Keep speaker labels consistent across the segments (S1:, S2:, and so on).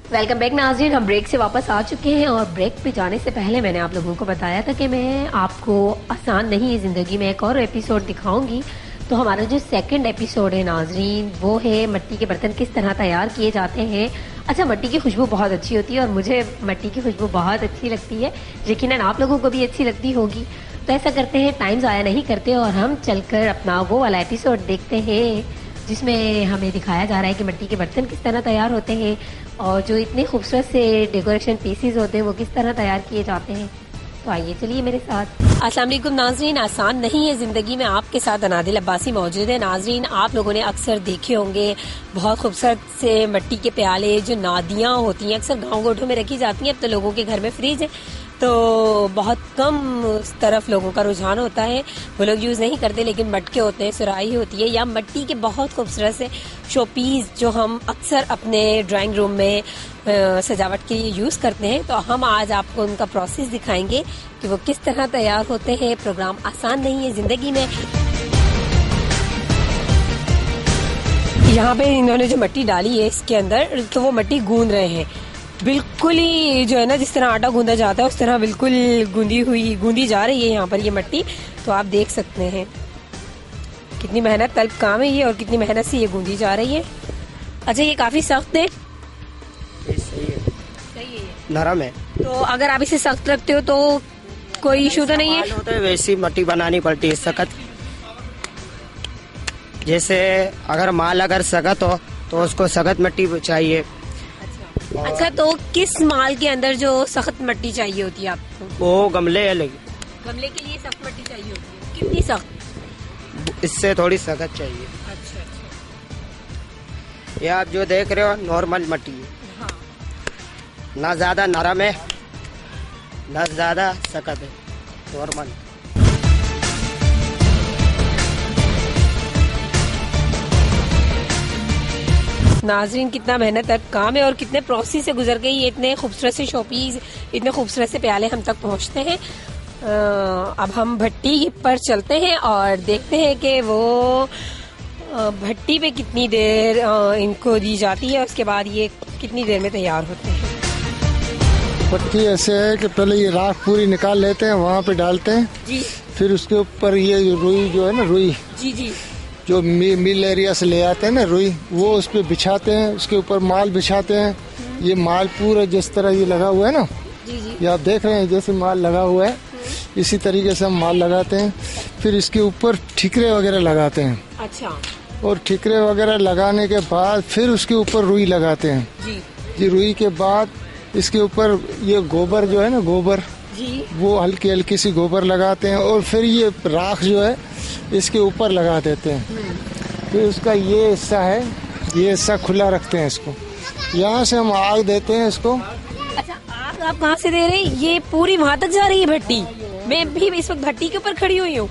S1: Welcome back नाज़रीन, हम break से वापस आ चुके हैं और ब्रेक पे जाने से पहले मैंने आप लोगों को बताया था कि मैं आपको आसान नहीं है ज़िंदगी में एक और एपिसोड दिखाऊंगी। तो हमारा जो सेकंड एपिसोड है नाज़रीन, वो है मिट्टी के बर्तन किस तरह तैयार किए जाते हैं। अच्छा, मिट्टी की खुशबू बहुत अच्छी होती है और मुझे मिट्टी की खुशबू बहुत अच्छी लगती है, यकीनन आप लोगों को भी अच्छी लगती होगी। तो ऐसा करते हैं, टाइम ज़ाया नहीं करते और हम चलकर अपना वो वाला एपिसोड देखते हैं जिसमें हमें दिखाया जा रहा है कि मिट्टी के बर्तन किस तरह तैयार होते हैं और जो इतने खूबसूरत से डेकोरेशन पीसेस होते हैं वो किस तरह तैयार किए जाते हैं। तो आइए चलिए मेरे साथ। अस्सलाम वालेकुम नाज़रीन, आसान नहीं है ज़िंदगी में, आपके साथ अनादिल अब्बासी मौजूद है। नाज़रीन, आप लोगों ने अक्सर देखे होंगे बहुत खूबसूरत से मिट्टी के प्याले, जो नादियाँ होती हैं, अक्सर गाँव गोठों में रखी जाती हैं। अब तो लोगों के घर में फ्रिज है तो बहुत कम उस तरफ लोगों का रुझान होता है, वो लोग यूज़ नहीं करते, लेकिन मटके होते हैं, सुराही होती है या मिट्टी के बहुत खूबसूरत से शोपीस जो हम अक्सर अपने ड्राइंग रूम में सजावट के लिए यूज़ करते हैं। तो हम आज आपको उनका प्रोसेस दिखाएंगे कि वो किस तरह तैयार होते हैं। प्रोग्राम आसान नहीं है ज़िंदगी में। यहाँ पे इन्होंने जो मिट्टी डाली है इसके अंदर, तो वो मिट्टी गूंद रहे हैं, बिल्कुल ही जो है ना जिस तरह आटा गूंदा जाता है उस तरह बिल्कुल गूंदी जा रही है यहाँ पर ये मिट्टी। तो आप देख सकते हैं कितनी मेहनत तलब काम है ये और कितनी मेहनत से ये गूंदी जा रही है। अच्छा, ये काफी सख्त है।
S2: सही है, नरम है।
S1: तो अगर आप इसे सख्त रखते हो तो कोई इशू तो नहीं है?
S2: होता है वैसी मिट्टी बनानी पड़ती है सख्त। जैसे अगर सख्त हो तो उसको सख्त मिट्टी चाहिए।
S1: अच्छा, तो किस माल के अंदर जो सख्त मिट्टी चाहिए होती है आपको?
S2: वो गमले के लिए
S1: सख्त मिट्टी चाहिए होती है। कितनी सख्त?
S2: इससे थोड़ी सख्त चाहिए।
S1: अच्छा।
S2: ये आप जो देख रहे हो नॉर्मल मिट्टी है।
S1: हाँ।
S2: ना ज्यादा नरम है ना ज्यादा सख्त है, नॉर्मल।
S1: नाज़रीन, कितना मेहनत तक काम है और कितने प्रोसेस से गुजर गई ये इतने खूबसूरत से शोपीस, इतने खूबसूरत से प्याले हम तक पहुंचते हैं। अब हम भट्टी पर चलते हैं और देखते हैं कि वो भट्टी पे कितनी देर इनको दी जाती है, उसके बाद ये कितनी देर में तैयार होते हैं।
S3: भट्टी ऐसे है कि पहले ये राख पूरी निकाल लेते हैं, वहाँ पे डालते हैं
S1: जी।
S3: फिर उसके ऊपर ये रुई जो है ना, रुई
S1: जी
S3: जो मिल एरिया से ले आते हैं ना रुई, वो उस पे बिछाते हैं, उसके ऊपर माल बिछाते हैं। ये माल पूरा जिस तरह ये लगा हुआ है ना,
S1: जी।
S3: ये आप देख रहे हैं जैसे माल लगा हुआ है, इसी तरीके से हम माल लगाते हैं। फिर इसके ऊपर ठिकरे वगैरह लगाते हैं।
S1: अच्छा।
S3: और ठिकरे वगैरह लगाने के बाद फिर उसके ऊपर रुई लगाते हैं। जी, रुई के बाद इसके ऊपर ये गोबर जो है ना, गोबर
S1: जी,
S3: वो हल्की हल्की सी गोबर लगाते हैं और फिर ये राख जो है इसके ऊपर लगा देते हैं। फिर उसका ये हिस्सा है, ये हिस्सा खुला रखते हैं इसको, यहाँ से हम आग देते हैं इसको।
S1: अच्छा, आग आप कहाँ से दे रहे हैं? ये पूरी वहाँ तक जा रही है भट्टी? मैं भी इस वक्त भट्टी के ऊपर खड़ी हुई हूँ।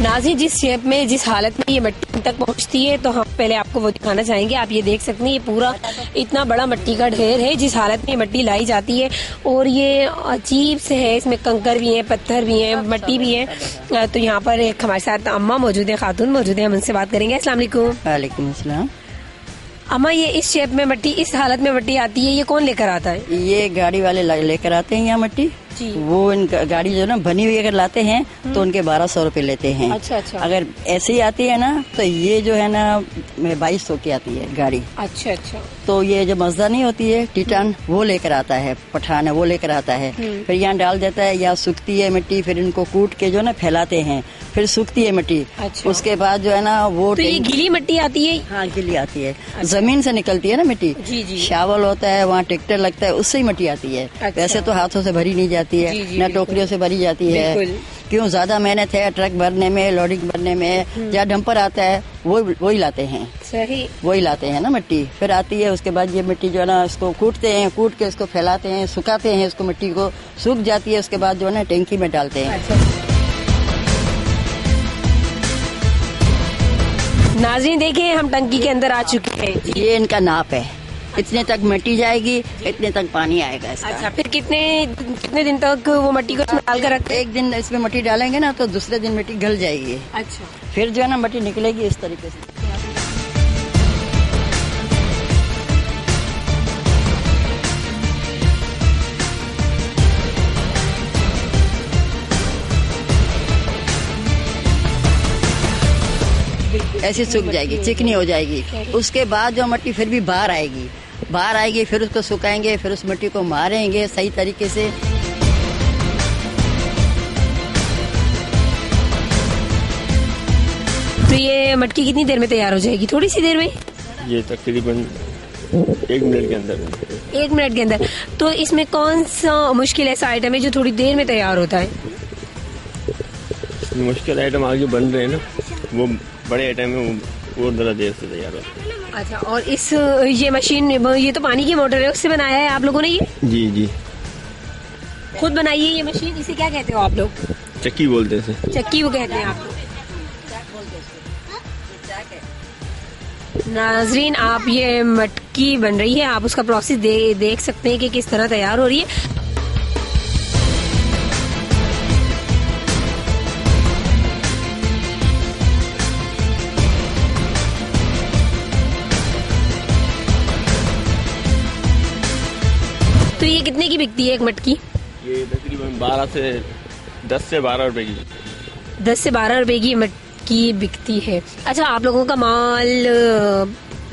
S1: नाज़रीन, जिस शेप में, जिस हालत में ये मिट्टी तक पहुँचती है तो हम पहले आपको वो दिखाना चाहेंगे। आप ये देख सकते हैं, ये पूरा इतना बड़ा मिट्टी का ढेर है जिस हालत में मिट्टी लाई जाती है और ये अजीब से है, इसमें कंकर भी है, पत्थर भी है, मिट्टी भी है। तो यहाँ पर एक हमारे साथ अम्मा मौजूद है, खातून मौजूद है, हम उनसे बात करेंगे। अस्सलाम वालेकुम।
S4: वालेकुम अस्सलाम।
S1: अम्मा, ये इस शेप में मिट्टी, इस हालत में मिट्टी आती है, ये कौन लेकर आता है?
S4: ये गाड़ी वाले लेकर आते हैं यहाँ मिट्टी
S1: जी।
S4: वो गाड़ी जो है ना बनी हुई अगर लाते हैं तो उनके 1200 रुपए लेते हैं।
S1: अच्छा।
S4: अगर ऐसे ही आती है ना तो ये जो है ना 2200 की आती है गाड़ी।
S1: अच्छा।
S4: तो ये जो मजदा नहीं होती है टिटान, वो लेकर आता है, पठान है वो लेकर आता है, फिर यहाँ डाल देता है, यहाँ सूखती है मिट्टी, फिर इनको कूट के जो है ना फैलाते हैं, फिर सूखती है मिट्टी।
S1: अच्छा।
S4: उसके बाद जो है ना वो
S1: तो ये गीली मिट्टी आती है?
S4: हाँ, गीली आती है। जमीन से निकलती है ना मिट्टी।
S1: जी।
S4: शावल होता है, वहाँ ट्रैक्टर लगता है, उससे ही मिट्टी आती है।
S1: अच्छा।
S4: वैसे तो हाथों से भरी नहीं जाती है, न टोकरियों से भरी जाती है। क्यों, ज्यादा मेहनत है ट्रक भरने में, लोडिंग भरने में। जहाँ डंपर आता है वो ही लाते हैं।
S1: सही,
S4: वही लाते हैं ना मिट्टी। फिर आती है, उसके बाद ये मिट्टी जो है ना इसको कूटते हैं, कूट के इसको फैलाते हैं, सुखाते हैं, इसको मिट्टी को सूख जाती है, उसके बाद जो है ना टैंकी में डालते हैं।
S1: अच्छा। नाज़रीन देखिए, हम टंकी के अंदर आ चुके हैं।
S4: ये इनका नाप है। इतने तक मिट्टी जाएगी, इतने तक पानी आएगा इसका।
S1: अच्छा, फिर कितने दिन तक वो मिट्टी को इसमें डाल कर रखते हैं?
S4: एक दिन इसमें मिट्टी डालेंगे ना तो दूसरे दिन मिट्टी गल जाएगी।
S1: अच्छा,
S4: फिर जो है ना मिट्टी निकलेगी इस तरीके से। ऐसे सूख जाएगी, चिकनी हो जाएगी। उसके बाद जो मिट्टी फिर भी बाहर आएगी, फिर उसको सुखाएंगे, फिर उस मिट्टी को मारेंगे सही तरीके से।
S1: तो ये मटकी कितनी देर में तैयार हो जाएगी? थोड़ी सी देर में?
S5: ये तकरीबन 1 मिनट के अंदर।
S1: 1 मिनट के अंदर। तो इसमें कौन सा मुश्किल ऐसा आइटम है जो थोड़ी देर में तैयार होता है?
S5: मुश्किल आइटम आगे बन रहे हैं ना, वो बड़े आइटम है, वो जरा देर से तैयार होता है।
S1: अच्छा, और ये मशीन, ये तो पानी की मोटर है, उससे बनाया है आप लोगों ने? ये
S5: जी
S1: खुद बनाई है ये मशीन? इसे क्या कहते हो आप लोग?
S5: चक्की बोलते हैं इसे।
S1: चक्की वो कहते हैं आप लोग। नाजरीन, आप ये मटकी बन रही है, आप उसका प्रोसेस देख सकते हैं कि किस तरह तैयार हो रही है। तो ये कितने की बिकती है एक मटकी?
S5: ये तकरीबन 10 से 12 रुपए की।
S1: 10 से 12 रुपए की मटकी बिकती है। अच्छा, आप लोगों का माल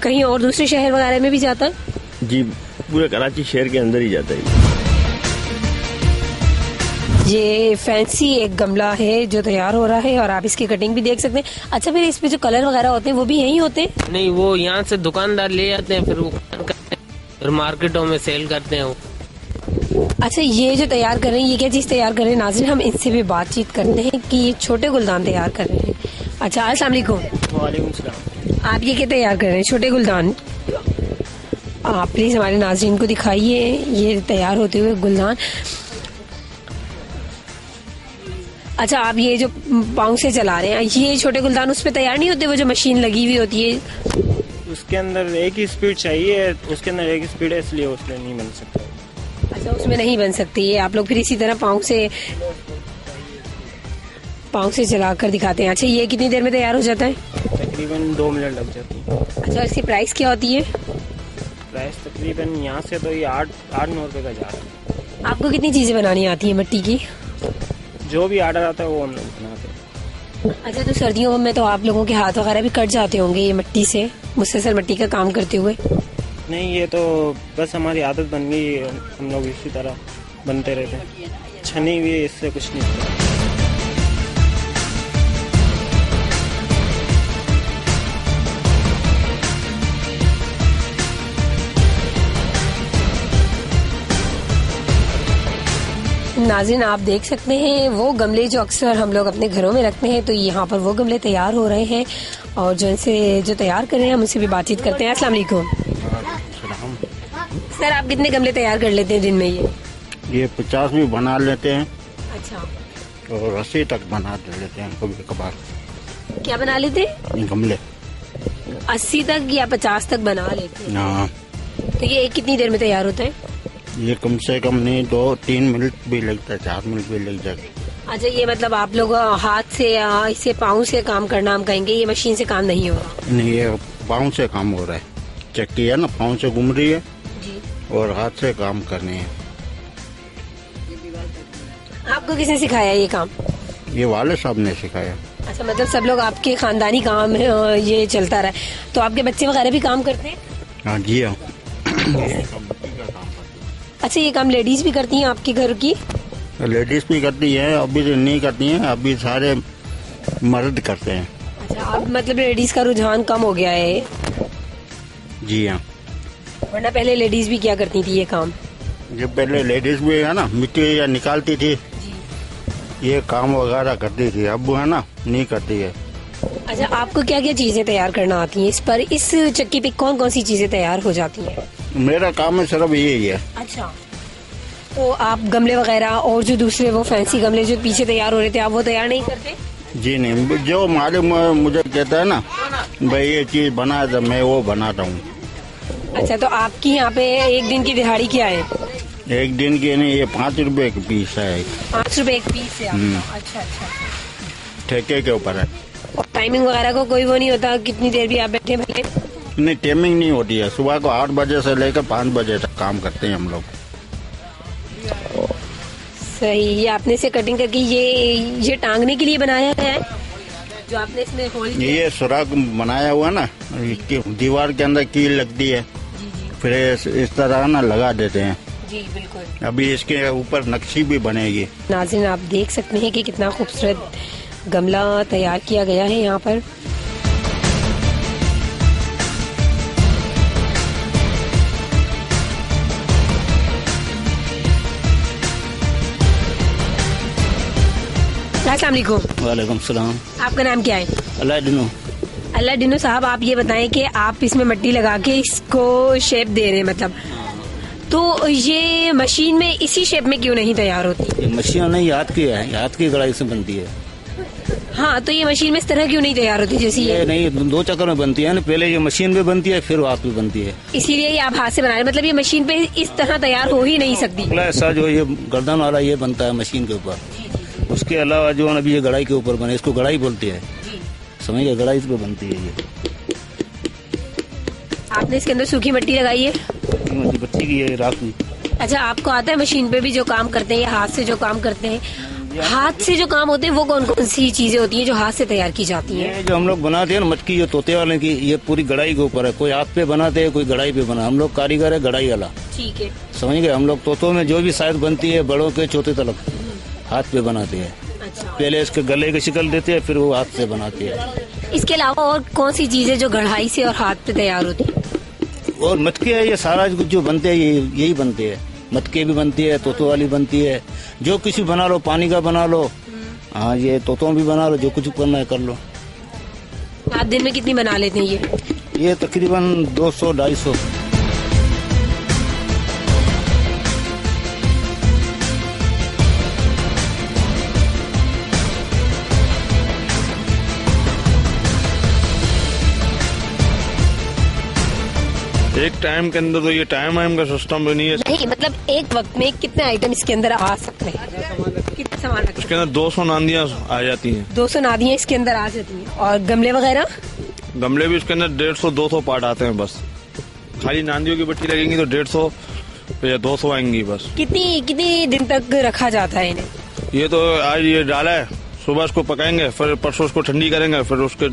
S1: कहीं और दूसरे शहर वगैरह में भी जाता है?
S5: जी, पूरे कराची शहर के अंदर ही जाता है।
S1: ये फैंसी एक गमला है जो तैयार हो रहा है और आप इसकी कटिंग भी देख सकते हैं। अच्छा, फिर इस पे जो कलर वगैरह होते हैं वो भी यहीं होते हैं?
S6: नहीं, वो यहाँ से दुकानदार ले जाते हैं, फिर वो फिर मार्केटों में सेल करते हैं वो।
S1: अच्छा, ये जो तैयार कर रहे हैं, ये क्या चीज तैयार कर रहे हैं? नाज़रीन, हम इनसे भी बातचीत करते हैं कि ये छोटे गुलदान तैयार कर रहे हैं। अच्छा, अस्सलाम वालेकुम।
S2: वालेकुम सलाम।
S1: आप ये क्या तैयार कर रहे हैं? छोटे गुलदान। आप प्लीज हमारे नाज़रीन को दिखाइए ये तैयार होते हुए गुलदान। अच्छा, आप ये जो पाँव से चला रहे हैं, ये छोटे गुलदान उस पे तैयार नहीं होते? वो जो मशीन लगी हुई होती है
S7: उसके अंदर एक ही स्पीड चाहिए, उसके अंदर एक स्पीड है, इसलिए उसमें नहीं बन सकता।
S1: अच्छा, उसमें नहीं बन सकती है। आप लोग फिर इसी तरह पाँव से चलाकर दिखाते हैं। अच्छा, ये कितनी देर में तैयार हो जाता है?
S7: तकरीबन 2 मिनट लग जाती है।
S1: अच्छा, इसकी प्राइस क्या होती है?
S7: प्राइस तकरीबन यहाँ से तो ये 8-9 रुपए का जा रहा है।
S1: आपको कितनी चीजें बनानी आती है मिट्टी की?
S7: जो भी ऑर्डर आता है वो हम लोग बनाते हैं।
S1: अच्छा, तो सर्दियों में तो आप लोगों के हाथ वगैरह भी कट जाते होंगे ये मिट्टी से, मुसलसल मिट्टी का काम करते हुए?
S7: नहीं, ये तो बस हमारी आदत बन गई है, हम लोग इसी तरह बनते रहते हैं। छनी हुई है, इससे कुछ नहीं होता।
S1: नाज़रीन, आप देख सकते हैं वो गमले जो अक्सर हम लोग अपने घरों में रखते हैं, तो यहाँ पर वो गमले तैयार हो रहे हैं और जो इनसे जो तैयार कर रहे हैं हम उनसे भी बातचीत करते हैं। अस्सलाम वालेकुम। सर, आप कितने गमले तैयार कर लेते हैं दिन में?
S8: ये 50 भी बना लेते हैं।
S1: अच्छा,
S8: और 80 तक बना लेते हैं कभी कभार।
S1: क्या बना लेते हैं?
S8: गमले
S1: 80 तक या 50 तक बना लेते हैं?
S8: हाँ।
S1: तो ये कितनी देर में तैयार होता है?
S8: ये कम से कम नहीं 2-3 मिनट भी लगता है, 4 मिनट भी लग जाएगा।
S1: अच्छा, ये मतलब आप लोग हाथ से या इसे पाँव से काम करना हम कहेंगे, ये मशीन से काम नहीं हो रहा?
S8: नहीं, ये पाँव से काम हो रहा है। चक्की है ना, पाँव से घूम रही है
S1: जी।
S8: और हाथ से काम करनी है।
S1: आपको किसने सिखाया ये काम?
S8: ये वाले साहब ने सिखाया।
S1: अच्छा, मतलब सब लोग आपके खानदानी काम है, ये चलता रहा है। तो आपके बच्चे वगैरह भी काम करते हैं?
S8: हाँ जी, हाँ।
S1: अच्छा, ये काम लेडीज भी करती हैं आपके घर की?
S8: लेडीज भी करती है, अभी तो नहीं करती हैं, अभी सारे मर्द करते हैं।
S1: अच्छा, अब मतलब लेडीज का रुझान कम हो गया है?
S8: जी हाँ।
S1: वरना पहले लेडीज भी क्या करती थी ये काम?
S8: जो पहले लेडीज भी है ना, मिट्टी या निकालती थी, ये काम वगैरह करती थी, अब है ना नहीं करती है।
S1: अच्छा, आपको क्या क्या चीजें तैयार करना आती हैं? इस पर, इस चक्की पे कौन कौन सी चीजें तैयार हो जाती हैं?
S8: मेरा काम है सिर्फ यही है।
S1: अच्छा, तो आप गमले वगैरह और जो दूसरे वो फैंसी गमले जो पीछे तैयार हो रहे थे, आप वो तैयार नहीं करते?
S8: जी नहीं, जो मालूम मुझे कहता है ना भाई ये चीज बना तो मैं वो बनाता हूँ।
S1: अच्छा, तो आपकी यहाँ पे एक दिन की दिहाड़ी क्या है?
S8: एक दिन के नहीं, ये 5 रुपए का पीस है।
S1: 5 रुपए एक पीस है आपका? अच्छा अच्छा।
S8: ठेके के ऊपर है।
S1: और टाइमिंग वगैरह को कोई वो नहीं होता, कितनी देर भी आप बैठे भले?
S8: नहीं, टाइमिंग नहीं होती है। सुबह को 8 बजे से लेकर 5 बजे तक काम करते हैं हम लोग।
S1: सही। ये आपने से कटिंग करके ये टांगने के लिए बनाया गया है, जो आपने इसमें होल किया?
S8: ये सुराख बनाया हुआ ना, दीवार के अंदर कील लगती है, फिर इस तरह ना लगा देते हैं।
S1: जी बिल्कुल।
S8: अभी इसके ऊपर नक्शी भी बनेगी।
S1: नाज़रीन, आप देख सकते हैं कि कितना खूबसूरत गमला तैयार किया गया है यहाँ पर। अस्सलाम वालेकुम।
S9: वालेकुम सलाम।
S1: आपका नाम क्या है?
S9: अल्लाह
S1: डिनो साहब, आप ये बताएं कि आप इसमें मिट्टी लगा के इसको शेप दे रहे हैं, मतलब तो ये मशीन में इसी शेप में क्यों नहीं तैयार होती?
S9: ये मशीन नहीं, हाथ की है, हाथ की कढ़ाई से बनती है।
S1: हाँ, तो ये मशीन में इस तरह क्यों नहीं तैयार होती जैसे ये?
S9: नहीं, 2 चक्कर में बनती है ना, पहले ये मशीन पे बनती है, फिर हाथ पे बनती है।
S1: इसीलिए ये आप हाथ से बना रहे हैं, मतलब ये मशीन पे इस तरह तैयार हो ही नहीं सकती।
S9: ऐसा जो ये गर्दन वाला ये बनता है मशीन के ऊपर, उसके अलावा जो अभी ये गढ़ाई के ऊपर बने, इसको गढ़ाई बोलते हैं, समझ गए? गढ़ाई पे बनती है ये।
S1: आपने इसके अंदर सूखी मिट्टी लगाई है?
S9: मिट्टी की है, राख की।
S1: अच्छा, आपको आता है मशीन पे भी जो काम करते हैं या हाथ से जो काम करते हैं? हाथ से जो काम होते हैं वो कौन कौन सी चीजें होती हैं जो हाथ से तैयार की जाती हैं?
S9: जो हम लोग बनाते हैं ना मटकी, जो तोते वाले की, ये पूरी गढ़ाई के ऊपर है। कोई हाथ पे बनाते हैं, कोई गढ़ाई पे बना। हम लोग कारीगर है गढ़ाई वाला।
S1: ठीक है,
S9: समझ गए? हम लोग तोतों में जो भी शायद बनती है, बड़ों के छोटे तलक हाथ पे बनाते हैं।
S1: अच्छा।
S9: पहले इसके गले की शिकल देते हैं, फिर वो हाथ से बनाते हैं।
S1: इसके अलावा और कौन सी चीजें जो कढ़ाई से और हाथ पे तैयार होती है?
S9: और मटके है, ये सारा जो बनते हैं यही बनते हैं। मटके भी बनती है, तोतों वाली बनती है, जो कुछ भी बना लो, पानी का बना लो, हाँ ये तोतों भी बना लो, जो कुछ करना है कर लो।
S1: आप दिन में कितनी बना लेते हैं
S9: ये तकरीबन 200-250।
S10: एक टाइम के अंदर तो ये टाइम का सिस्टम भी नहीं है।
S1: नहीं, मतलब एक वक्त में कितने आइटम इसके अंदर आ सकते हैं? कितने सामान रखते हैं?
S10: इसके अंदर 200 नांदियाँ आ जाती हैं।
S1: 200 नादियाँ इसके अंदर आ जाती हैं। और गमले वगैरह?
S10: गमले भी इसके अंदर 150-200 पार्ट आते हैं बस। खाली नांदियों की बट्टी लगेंगी तो 150 या 200 आएंगी बस।
S1: कितनी दिन तक रखा जाता है इन्हें?
S10: ये तो आज ये डाला है, सुबह इसको पकाएंगे, फिर परसों इसको ठंडी करेंगे, फिर उसके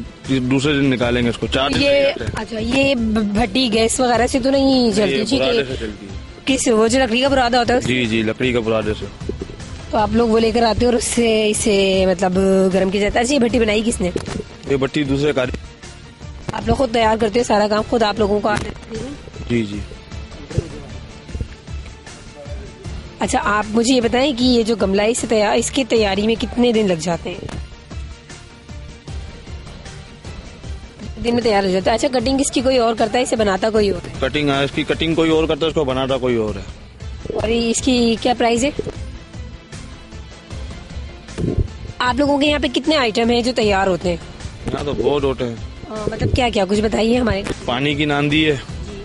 S10: दूसरे दिन निकालेंगे इसको। 4 दिन।
S1: अच्छा, ये भट्टी गैस वगैरह से तो नहीं जलती? ठीक है। किस वो जो लकड़ी का बुरादा होता है?
S10: जी, लकड़ी का बुरादे से।
S1: तो आप लोग वो लेकर आते हो और उससे इसे मतलब गर्म किया जाता है? ये भट्टी बनाई किसने?
S10: ये भट्टी दूसरे कारीगर।
S1: आप लोग खुद तैयार करते हो सारा काम? खुद आप लोगों को आता है?
S10: जी।
S1: अच्छा, आप मुझे ये बताएं कि ये जो गमला इसकी तैयारी में कितने दिन लग जाते हैं? दिन में तैयार हो जाता है। अच्छा, कटिंग इसकी कोई और करता है, इसे बनाता कोई और है?
S10: कटिंग है इसकी, कटिंग कोई और करता है, इसको बनाता कोई और है।
S1: और इसकी क्या प्राइस है? आप लोगों के यहाँ पे कितने आइटम हैं जो तैयार होते हैं?
S10: यहाँ तो बहुत होते हैं।
S1: मतलब क्या क्या, कुछ बताइए हमारे।
S10: पानी की नांदी है,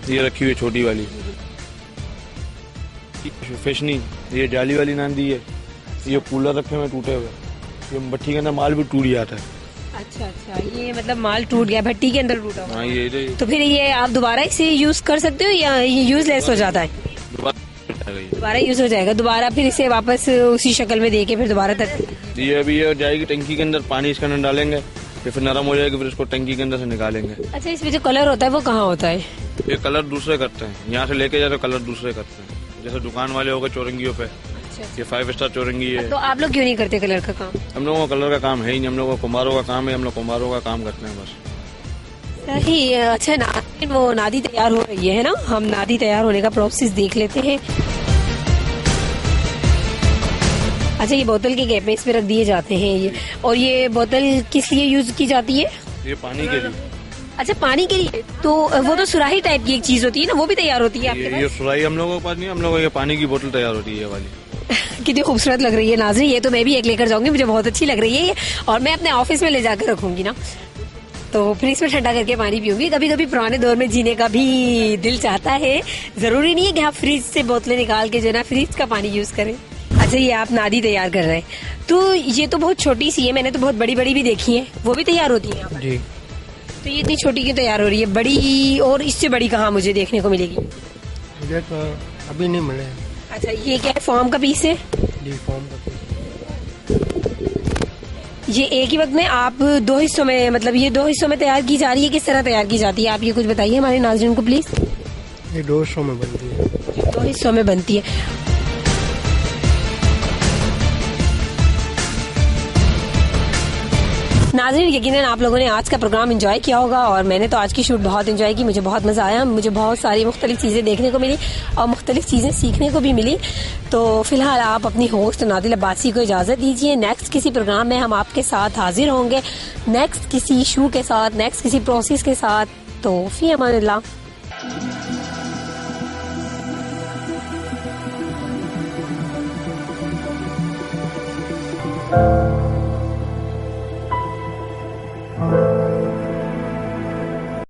S10: ये रखी हुई है छोटी वाली। फेशनी, ये जाली वाली नांदी है। ये कूलर रखे हुए टूटे हुए, ये भट्टी के अंदर माल भी टूट जाता है।
S1: अच्छा, ये मतलब माल टूट गया भट्टी के अंदर टूटा हुआ।
S10: हाँ, ये
S1: तो फिर ये आप दोबारा इसे यूज कर सकते हो या ये यूजलेस हो जाता है? दोबारा यूज हो जाएगा। दोबारा फिर इसे वापस उसी शक्ल में देके फिर दोबारा तक
S10: ये अभी ये जाएगी टंकी के अंदर, पानी इसके अंदर डालेंगे, फिर नरम हो जाएगी, फिर इसको टंकी के अंदर से निकालेंगे।
S1: अच्छा, इसमें जो कलर होता है वो कहाँ होता है?
S10: ये कलर दूसरे करते हैं, यहाँ से लेके जाते कलर दूसरे करते हैं। जैसे दुकान वाले हो गए चौरंगियों पे। ये 5 स्टार चौरंगी है।
S1: तो आप लोग क्यों नहीं करते कलर का काम?
S10: हम लोगों का कलर का काम है ही नहीं, हम लोगों का कुम्हारों का काम है, हम लोग कुम्हारों का काम करते हैं बस।
S1: सही। अच्छा, वो नादी तैयार हो रही है ना, हम नादी तैयार होने का प्रोसेस देख लेते हैं। अच्छा, ये बोतल के गैप में इस पे रख दिए जाते हैं ये। और ये बोतल किस लिए यूज की जाती है?
S10: ये पानी के लिए।
S1: अच्छा, पानी के लिए। तो वो तो सुराही टाइप की एक चीज होती है ना, वो भी तैयार होती है आपके पास?
S10: ये सुराही हम लोगों के पास नहीं, हम लोगों की पानी की बोतल तैयार होती है वाली।
S1: कितनी खूबसूरत लग रही है नाज़रीन, ये तो मैं भी एक लेकर जाऊंगी, मुझे बहुत अच्छी लग रही है ये, और मैं अपने ऑफिस में ले जाकर रखूंगी ना। तो फ्रिज में ठंडा करके पानी पीऊंगी। कभी कभी पुराने दौर में जीने का भी दिल चाहता है, जरूरी नहीं है कि आप फ्रिज से बोतलें निकाल के जो ना फ्रिज का पानी यूज करें। अच्छा, ये आप नादी तैयार कर रहे हैं, तो ये तो बहुत छोटी सी है, मैंने तो बहुत बड़ी बड़ी भी देखी है, वो भी तैयार होती है यहाँ पर?
S7: जी।
S1: तो ये इतनी छोटी क्यों तैयार हो रही है? बड़ी और इससे बड़ी कहाँ मुझे देखने को मिलेगी?
S7: मुझे तो अभी नहीं मिले।
S1: अच्छा, ये क्या है, फॉर्म का पीस है?
S7: जी, फॉर्म का पीस।
S1: ये एक ही वक्त में आप 2 हिस्सों में, मतलब ये 2 हिस्सों में तैयार की जा रही है, किस तरह तैयार की जाती है? आप ये कुछ बताइए हमारे नाज़रीन को प्लीज।
S7: ये 2 हिस्सों में बनती है।
S1: 2 हिस्सों में बनती है। नाज़रीन, यकीनन आप लोगों ने आज का प्रोग्राम एंजॉय किया होगा और मैंने तो आज की शूट बहुत एंजॉय की। मुझे बहुत मज़ा आया, मुझे बहुत सारी मुख्तलिफ चीज़ें देखने को मिली और मुख्तलिफ चीज़ें सीखने को भी मिली। तो फिलहाल आप अपनी होस्ट नादिल अब्बासी को इजाज़त दीजिए। नेक्स्ट किसी प्रोग्राम में हम आपके साथ हाजिर होंगे, नेक्स्ट किसी शो के साथ, नेक्स्ट किसी प्रोसेस के साथ। तो फी अमानिल्लाह।
S11: Oh